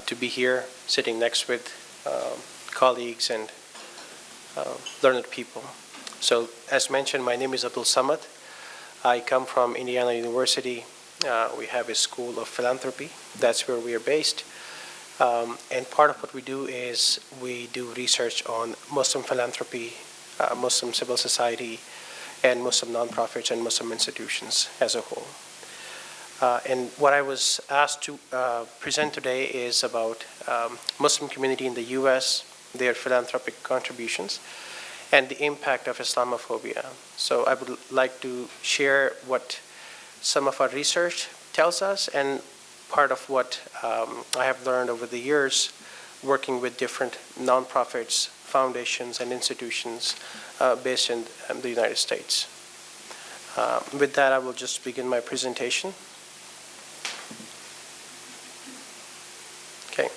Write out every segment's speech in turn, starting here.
to be here, sitting next with colleagues and learned people. So, as mentioned, my name is Abdul Samad. I come from Indiana University. We have a school of philanthropy. That's where we are based. And part of what we do is we do research on Muslim philanthropy, Muslim civil society, and Muslim nonprofits and Muslim institutions as a whole. And what I was asked to present today is about Muslim community in the U.S., their philanthropic contributions, and the impact of Islamophobia. So I would like to share what some of our research tells us and part of what I have learned over the years working with different nonprofits, foundations, and institutions based in the United States. With that, I will just begin my presentation. Okay.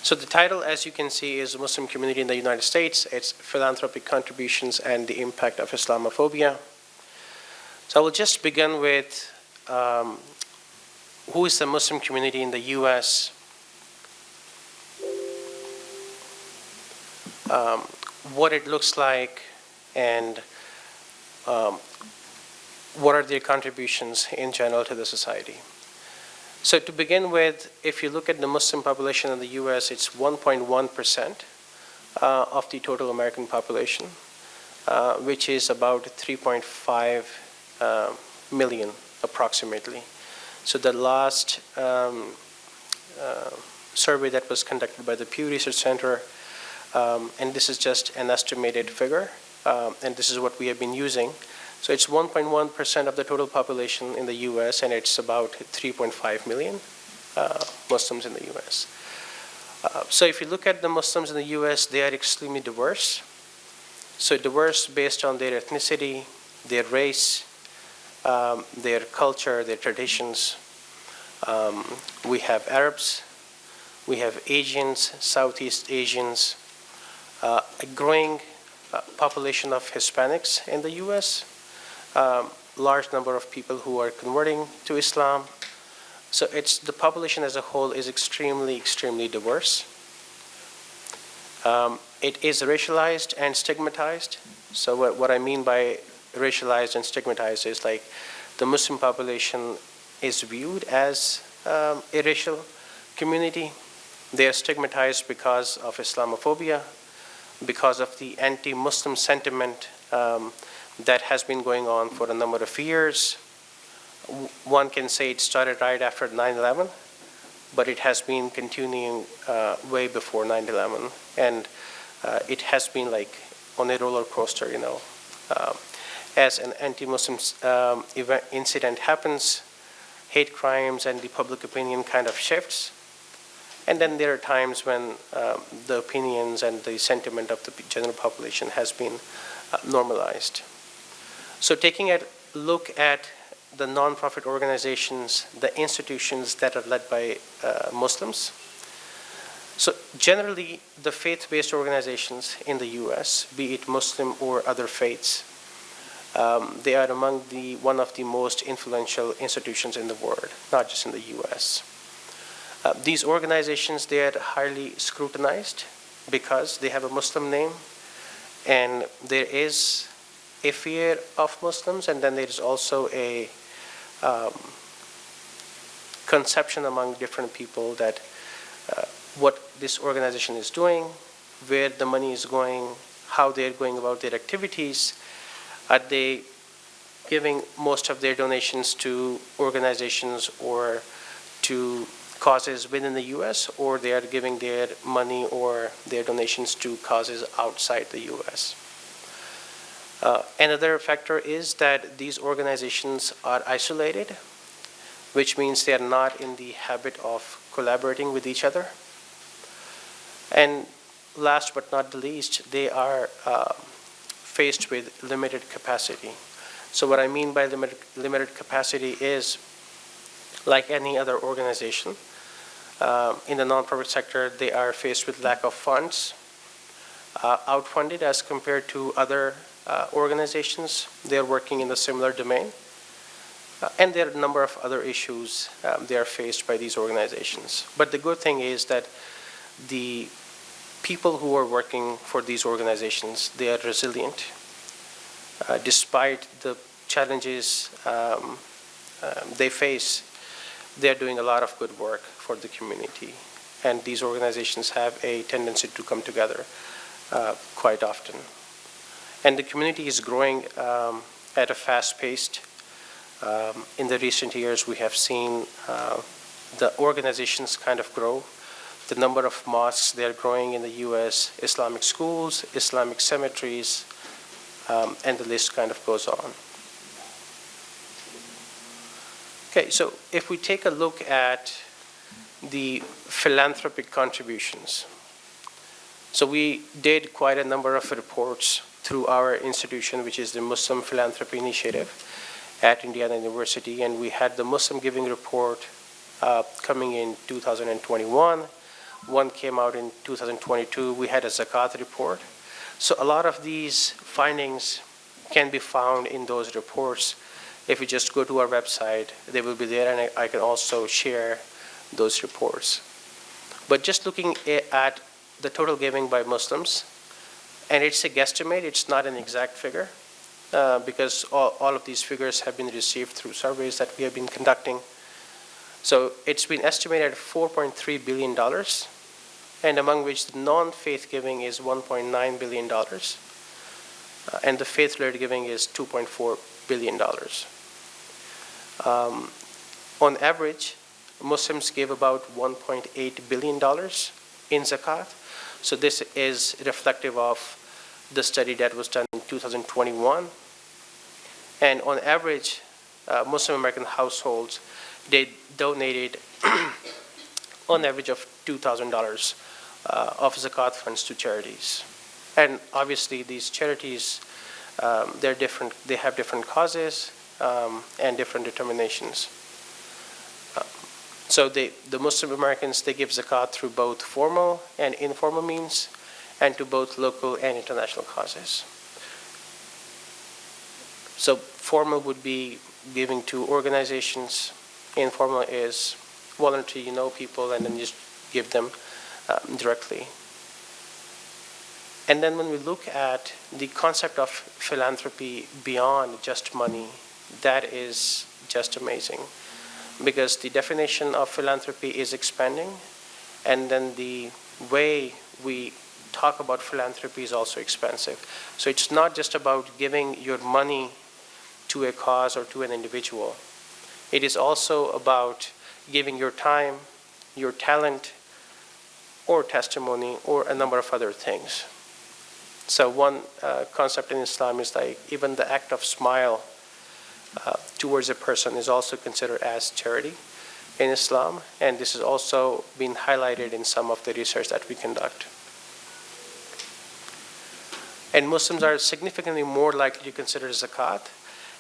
So the title, as you can see, is Muslim Community in the United States. It's Philanthropic Contributions and the Impact of Islamophobia. So I will just begin with who is the Muslim community in the U.S., what it looks like, and what are their contributions in general to the society. So to begin with, if you look at the Muslim population in the U.S., it's 1.1% of the total American population, which is about 3.5 million approximately. So the last survey that was conducted by the Pew Research Center, and this is just an estimated figure, and this is what we have been using. So it's 1.1% of the total population in the U.S., and it's about 3.5 million Muslims in the U.S. So if you look at the Muslims in the U.S., they are extremely diverse. So diverse based on their ethnicity, their race, their culture, their traditions. We have Arabs, we have Asians, Southeast Asians, a growing population of Hispanics in the U.S., large number of people who are converting to Islam. So it's the population as a whole is extremely, extremely diverse. It is racialized and stigmatized. So what I mean by racialized and stigmatized is like the Muslim population is viewed as a racial community. They are stigmatized because of Islamophobia, because of the anti-Muslim sentiment that has been going on for a number of years. One can say it started right after 9/11, but it has been continuing way before 9/11, and it has been like on a roller coaster, you know. As an anti-Muslim incident happens, hate crimes and the public opinion kind of shifts. And then there are times when the opinions and the sentiment of the general population has been normalized. So taking a look at the nonprofit organizations, the institutions that are led by Muslims. So generally, the faith-based organizations in the U.S., be it Muslim or other faiths, they are among one of the most influential institutions in the world, not just in the U.S. These organizations, they are highly scrutinized because they have a Muslim name, and there is a fear of Muslims, and then there is also a conception among different people that what this organization is doing, where the money is going, how they're going about their activities. Are they giving most of their donations to organizations or to causes within the U.S., or they are giving their money or their donations to causes outside the U.S.? Another factor is that these organizations are isolated, which means they are not in the habit of collaborating with each other. And last but not the least, they are faced with limited capacity. So what I mean by limited capacity is, like any other organization, in the nonprofit sector, they are faced with lack of funds, outfunded as compared to other organizations. They're working in a similar domain. And there are a number of other issues they are faced by these organizations. But the good thing is that the people who are working for these organizations, they are resilient. Despite the challenges they face, they're doing a lot of good work for the community. And these organizations have a tendency to come together quite often. And the community is growing at a fast pace. In the recent years, we have seen the organizations kind of grow. The number of mosques, they're growing in the US, Islamic schools, Islamic cemeteries, and the list kind of goes on. Okay, so if we take a look at the philanthropic contributions, so we did quite a number of reports through our institution, which is the Muslim Philanthropy Initiative at Indiana University, and we had the Muslim Giving Report coming in 2021. One came out in 2022. We had a Zakat report. So a lot of these findings can be found in those reports. If you just go to our website, they will be there, and I can also share those reports. But just looking at the total giving by Muslims, and it's a guesstimate, it's not an exact figure, because all of these figures have been received through surveys that we have been conducting. So it's been estimated at $4.3 billion, and among which the non-faith giving is $1.9 billion, and the faith-led giving is $2.4 billion. On average, Muslims give about $1.8 billion in zakat. So this is reflective of the study that was done in 2021. And on average, Muslim American households, they donated on average of $2,000 of zakat funds to charities. And obviously these charities, they're different, they have different causes and different determinations. So the Muslim Americans, they give zakat through both formal and informal means, and to both local and international causes. So formal would be giving to organizations. Informal is voluntary, you know people, and then just give them directly. And then when we look at the concept of philanthropy beyond just money, that is just amazing, because the definition of philanthropy is expanding, and then the way we talk about philanthropy is also expansive. So it's not just about giving your money to a cause or to an individual. It is also about giving your time, your talent, or testimony, or a number of other things. So one concept in Islam is like even the act of smile towards a person is also considered as charity in Islam, and this has also been highlighted in some of the research that we conduct. And Muslims are significantly more likely to consider zakat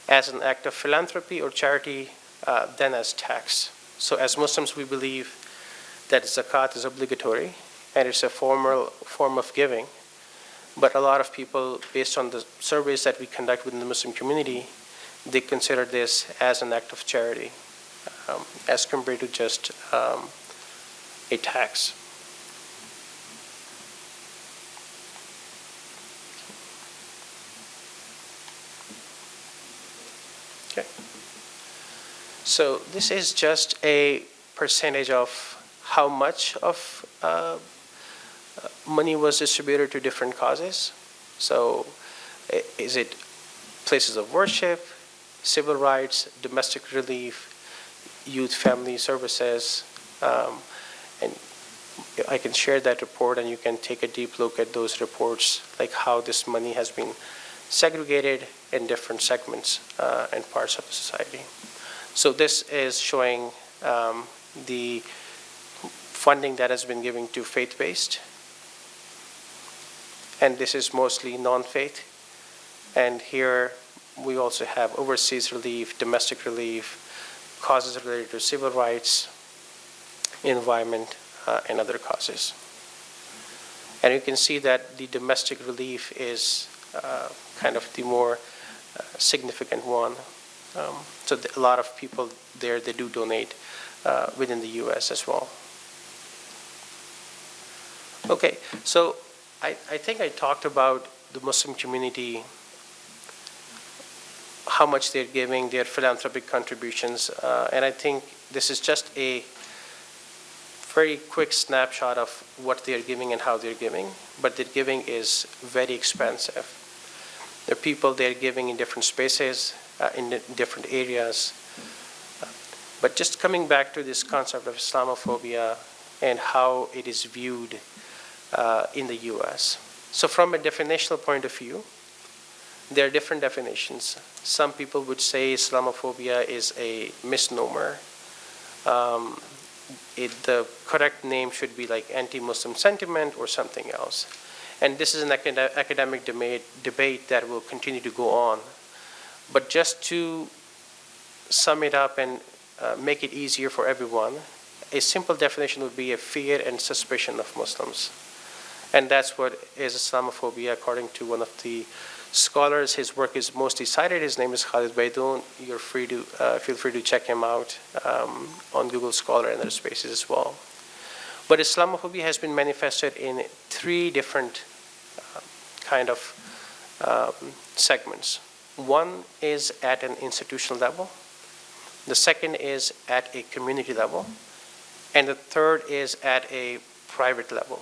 as an act of philanthropy or charity than as tax. So as Muslims, we believe that zakat is obligatory and it's a formal form of giving. But a lot of people, based on the surveys that we conduct within the Muslim community, they consider this as an act of charity as compared to just a tax. Okay. So this is just a percentage of how much of money was distributed to different causes. So is it places of worship, civil rights, domestic relief, youth family services, and I can share that report and you can take a deep look at those reports, like how this money has been segregated in different segments and parts of the society. So this is showing the funding that has been given to faith-based, and this is mostly non-faith. And here we also have overseas relief, domestic relief, causes related to civil rights, environment, and other causes. And you can see that the domestic relief is kind of the more significant one. So a lot of people there, they do donate within the U.S. as well. Okay, so I think I talked about the Muslim community, how much they're giving, their philanthropic contributions, and I think this is just a very quick snapshot of what they're giving and how they're giving, but their giving is very expensive. There are people they're giving in different spaces, in different areas. But just coming back to this concept of Islamophobia and how it is viewed in the US. So from a definitional point of view, there are different definitions. Some people would say Islamophobia is a misnomer. The correct name should be like anti-Muslim sentiment or something else. And this is an academic debate that will continue to go on. But just to sum it up and make it easier for everyone, a simple definition would be a fear and suspicion of Muslims. And that's what is Islamophobia, according to one of the scholars. His work is mostly cited. His name is Khalid Baidoun. You're free to feel free to check him out on Google Scholar and other spaces as well. But Islamophobia has been manifested in three different kind of segments. One is at an institutional level. The second is at a community level. And the third is at a private level.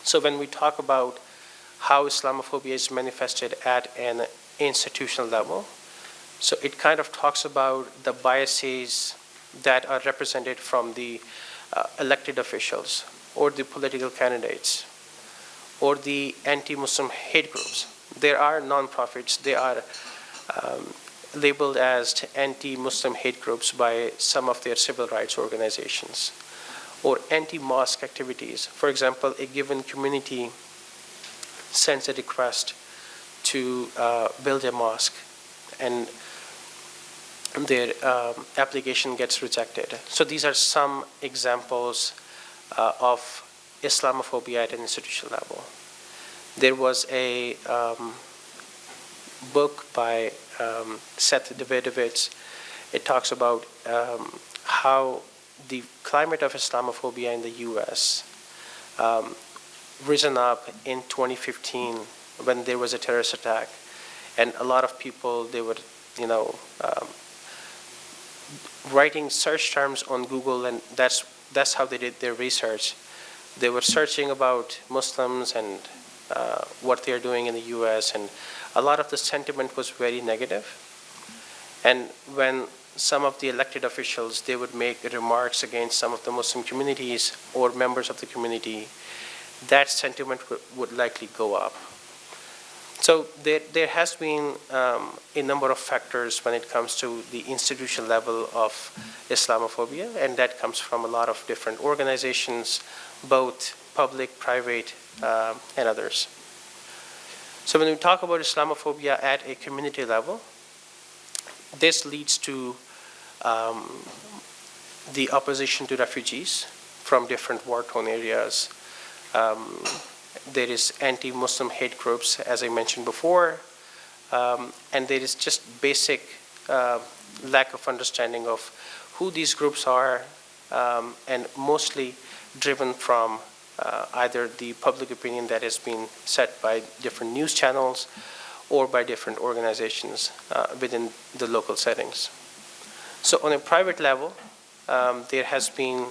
So when we talk about how Islamophobia is manifested at an institutional level, so it kind of talks about the biases that are represented from the elected officials or the political candidates or the anti-Muslim hate groups. There are non-profits. They are labeled as anti-Muslim hate groups by some of their civil rights organizations, or anti-mosque activities. For example, a given community sends a request to build a mosque, and their application gets rejected. So these are some examples of Islamophobia at an institutional level. There was a book by Seth Davidovitz. It talks about how the climate of Islamophobia in the U.S. Risen up in 2015 when there was a terrorist attack, and a lot of people, they were, writing search terms on Google, and that's how they did their research. They were searching about Muslims and what they're doing in the U.S., and a lot of the sentiment was very negative. And when some of the elected officials, they would make remarks against some of the Muslim communities or members of the community, that sentiment would likely go up. So there has been a number of factors when it comes to the institutional level of Islamophobia, and that comes from a lot of different organizations, both public, private, and others. So when we talk about Islamophobia at a community level, this leads to the opposition to refugees from different war-torn areas. There is anti-Muslim hate groups, as I mentioned before, and there is just basic lack of understanding of who these groups are, and mostly driven from either the public opinion that has been set by different news channels or by different organizations within the local settings. So on a private level, there has been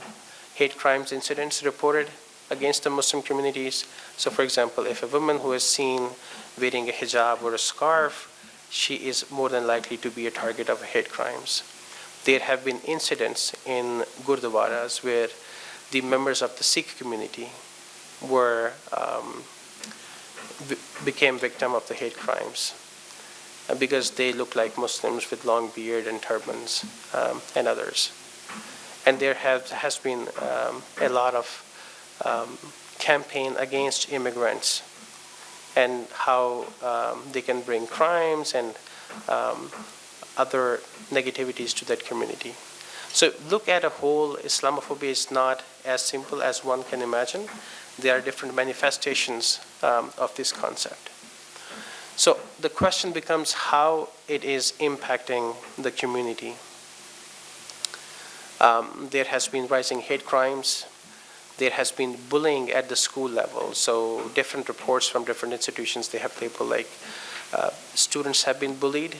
hate crimes incidents reported against the Muslim communities. So for example, if a woman who is seen wearing a hijab or a scarf, she is more than likely to be a target of hate crimes. There have been incidents in Gurdwaras where the members of the Sikh community were became victim of the hate crimes because they look like Muslims with long beard and turbans and others. And there has been a lot of campaign against immigrants and how they can bring crimes and other negativities to that community. So look at a whole, Islamophobia is not as simple as one can imagine. There are different manifestations of this concept. So the question becomes how it is impacting the community. There has been rising hate crimes. There has been bullying at the school level. So different reports from different institutions, they have labeled like students have been bullied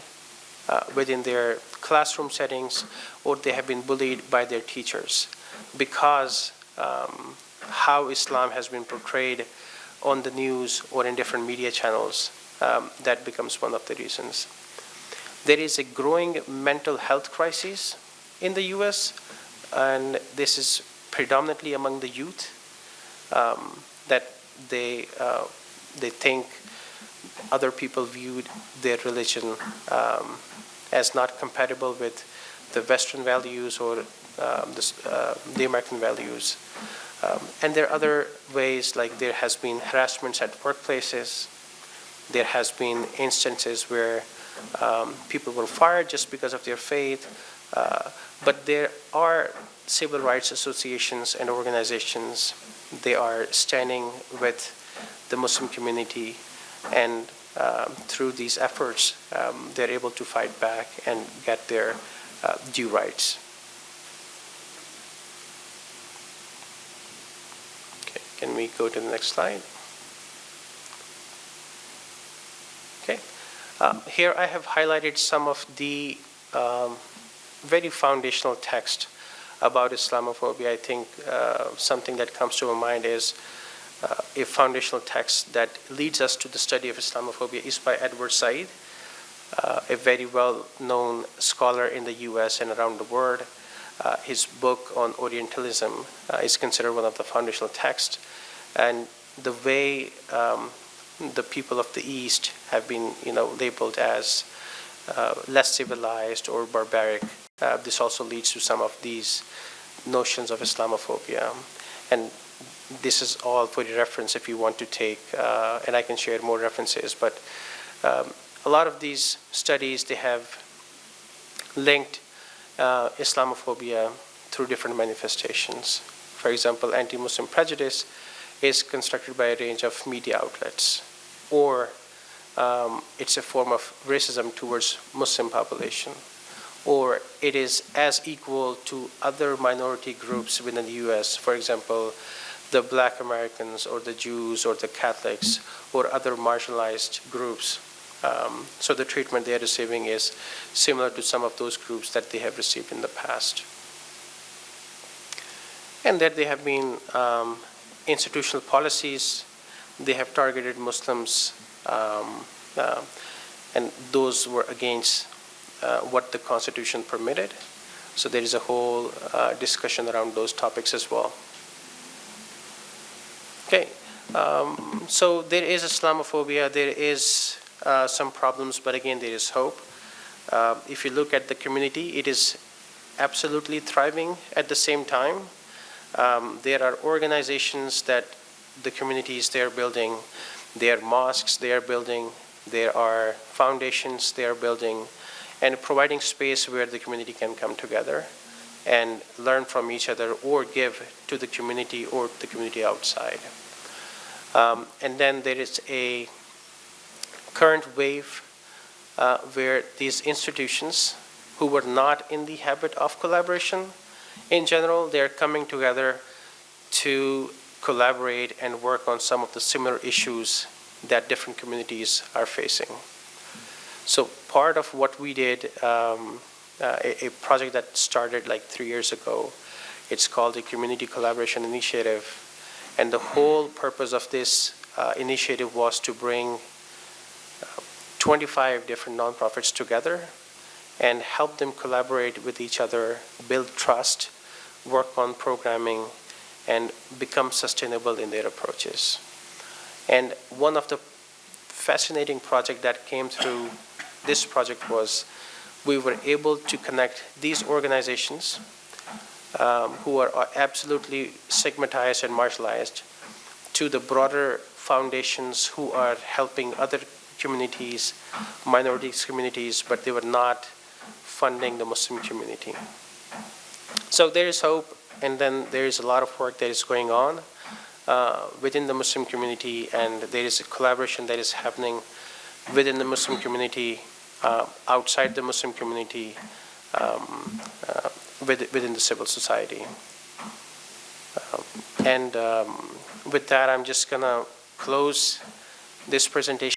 within their classroom settings, or they have been bullied by their teachers because how Islam has been portrayed on the news or in different media channels. That becomes one of the reasons. There is a growing mental health crisis in the US, and this is predominantly among the youth, that they think other people viewed their religion as not compatible with the Western values or the American values. And there are other ways, like there has been harassments at workplaces. There has been instances where people were fired just because of their faith. But there are civil rights associations and organizations. They are standing with the Muslim community, and through these efforts, they're able to fight back and get their due rights. Okay, can we go to the next slide? Okay, here I have highlighted some of the very foundational text about Islamophobia. I think something that comes to my mind is a foundational text that leads us to the study of Islamophobia is by Edward Said, a very well-known scholar in the US and around the world. His book on Orientalism is considered one of the foundational texts. And the way the people of the East have been, labeled as less civilized or barbaric, this also leads to some of these notions of Islamophobia. And this is all for your reference if you want to take, and I can share more references, but a lot of these studies, they have linked Islamophobia through different manifestations. For example, anti-Muslim prejudice is constructed by a range of media outlets, or it's a form of racism towards Muslim population, or it is as equal to other minority groups within the US, for example, the Black Americans or the Jews or the Catholics or other marginalized groups. So the treatment they are receiving is similar to some of those groups that they have received in the past. And that they have been institutional policies, they have targeted Muslims, and those were against what the Constitution permitted. So there is a whole discussion around those topics as well. Okay, so there is Islamophobia, there is some problems, but again, there is hope. If you look at the community, it is absolutely thriving at the same time. There are organizations that the communities they are building, there are mosques they are building, there are foundations they are building, and providing space where the community can come together and learn from each other or give to the community or the community outside. And then there is a current wave where these institutions who were not in the habit of collaboration in general, they're coming together to collaborate and work on some of the similar issues that different communities are facing. So part of what we did, a project that started like 3 years ago, it's called the Community Collaboration Initiative. And the whole purpose of this initiative was to bring 25 different nonprofits together and help them collaborate with each other, build trust, work on programming, and become sustainable in their approaches. And one of the fascinating projects that came through this project was we were able to connect these organizations who are absolutely stigmatized and marginalized to the broader foundations who are helping other communities, minorities communities, but they were not funding the Muslim community. So there is hope, and then there is a lot of work that is going on within the Muslim community, and there is a collaboration that is happening within the Muslim community, outside the Muslim community, within the civil society. And with that, I'm just going to close this presentation.